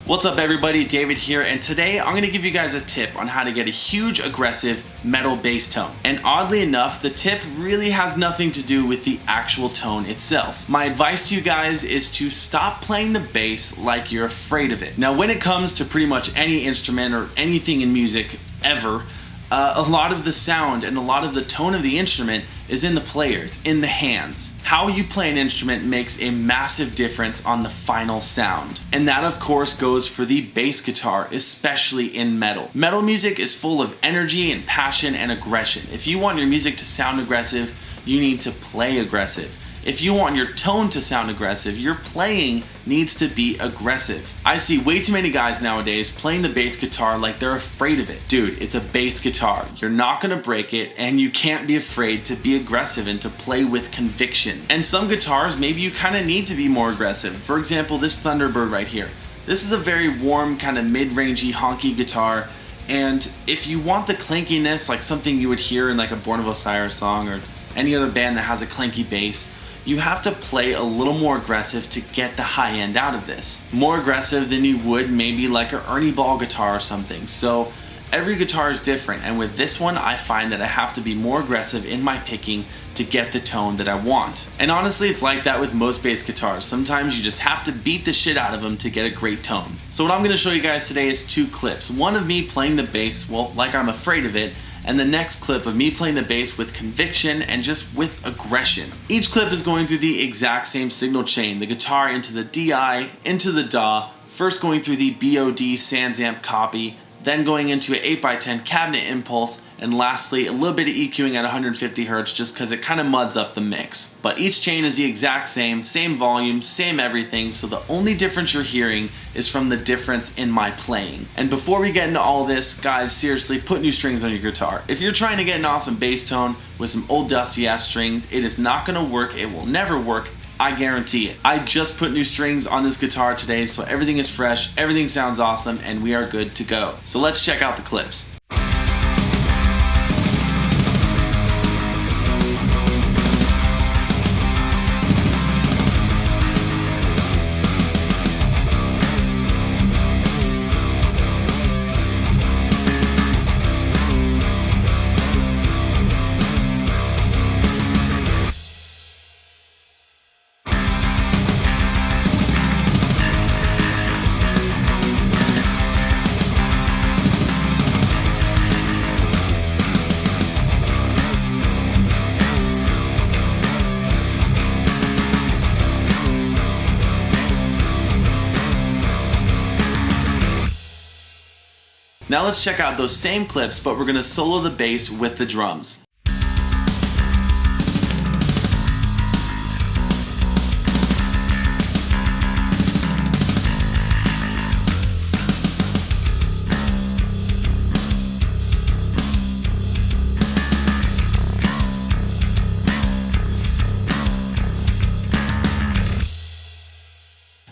What's up everybody, David here, and today I'm going to give you guys a tip on how to get a huge aggressive metal bass tone. And oddly enough, the tip really has nothing to do with the actual tone itself. My advice to you guys is to stop playing the bass like you're afraid of it. Now when it comes to pretty much any instrument or anything in music ever, a lot of the sound and a lot of the tone of the instrument is in the player, it's in the hands. How you play an instrument makes a massive difference on the final sound. And that of course goes for the bass guitar, especially in metal. Metal music is full of energy and passion and aggression. If you want your music to sound aggressive, you need to play aggressive. If you want your tone to sound aggressive, your playing needs to be aggressive. I see way too many guys nowadays playing the bass guitar like they're afraid of it. Dude, it's a bass guitar. You're not gonna break it, and you can't be afraid to be aggressive and to play with conviction. And some guitars, maybe you kind of need to be more aggressive. For example, this Thunderbird right here. This is a very warm, kind of mid-rangey, honky guitar. And if you want the clankiness, like something you would hear in like a Born of Osiris song or any other band that has a clanky bass, you have to play a little more aggressive to get the high end out of this. More aggressive than you would maybe like an Ernie Ball guitar or something. So every guitar is different, and with this one I find that I have to be more aggressive in my picking to get the tone that I want. And honestly, it's like that with most bass guitars. Sometimes you just have to beat the shit out of them to get a great tone. So what I'm going to show you guys today is two clips. One of me playing the bass, well, like I'm afraid of it, and the next clip of me playing the bass with conviction and just with aggression. Each clip is going through the exact same signal chain, the guitar into the DI, into the DAW, first going through the BOD SansAmp copy, then going into an 8x10 cabinet impulse, and lastly a little bit of EQing at 150 Hz just because it kind of muds up the mix. But each chain is the exact same volume, same everything, so the only difference you're hearing is from the difference in my playing. And before we get into all this, guys, seriously, put new strings on your guitar. If you're trying to get an awesome bass tone with some old dusty ass strings, it is not going to work, it will never work. I guarantee it. I just put new strings on this guitar today, so everything is fresh, everything sounds awesome, and we are good to go. So let's check out the clips. Now let's check out those same clips, but we're going to solo the bass with the drums.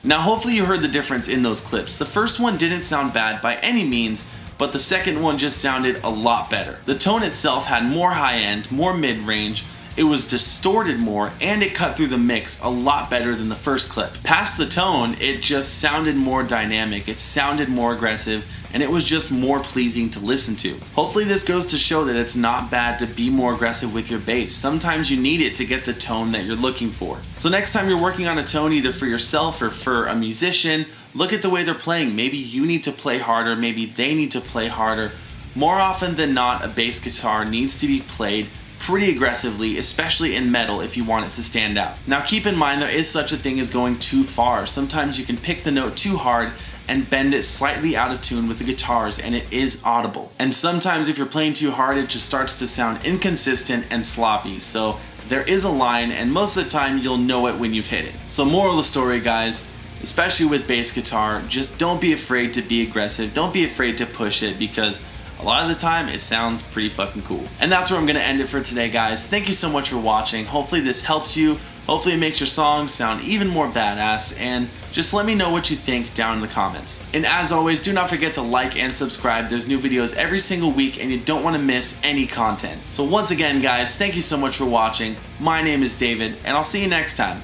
Now hopefully you heard the difference in those clips. The first one didn't sound bad by any means, but the second one just sounded a lot better. The tone itself had more high end, more mid-range, it was distorted more, and it cut through the mix a lot better than the first clip. Past the tone, it just sounded more dynamic, it sounded more aggressive, and it was just more pleasing to listen to. Hopefully this goes to show that it's not bad to be more aggressive with your bass. Sometimes you need it to get the tone that you're looking for. So next time you're working on a tone either for yourself or for a musician, look at the way they're playing. Maybe you need to play harder, maybe they need to play harder. More often than not, a bass guitar needs to be played pretty aggressively, especially in metal if you want it to stand out. Now keep in mind there is such a thing as going too far. Sometimes you can pick the note too hard and bend it slightly out of tune with the guitars, and it is audible. And sometimes if you're playing too hard, it just starts to sound inconsistent and sloppy. So there is a line, and most of the time you'll know it when you've hit it. So moral of the story, guys, especially with bass guitar, just don't be afraid to be aggressive. Don't be afraid to push it, because a lot of the time it sounds pretty fucking cool. And that's where I'm gonna end it for today, guys. Thank you so much for watching. Hopefully this helps you. Hopefully it makes your songs sound even more badass, and just let me know what you think down in the comments. And as always, do not forget to like and subscribe. There's new videos every single week and you don't want to miss any content. So once again, guys, thank you so much for watching. My name is David, and I'll see you next time.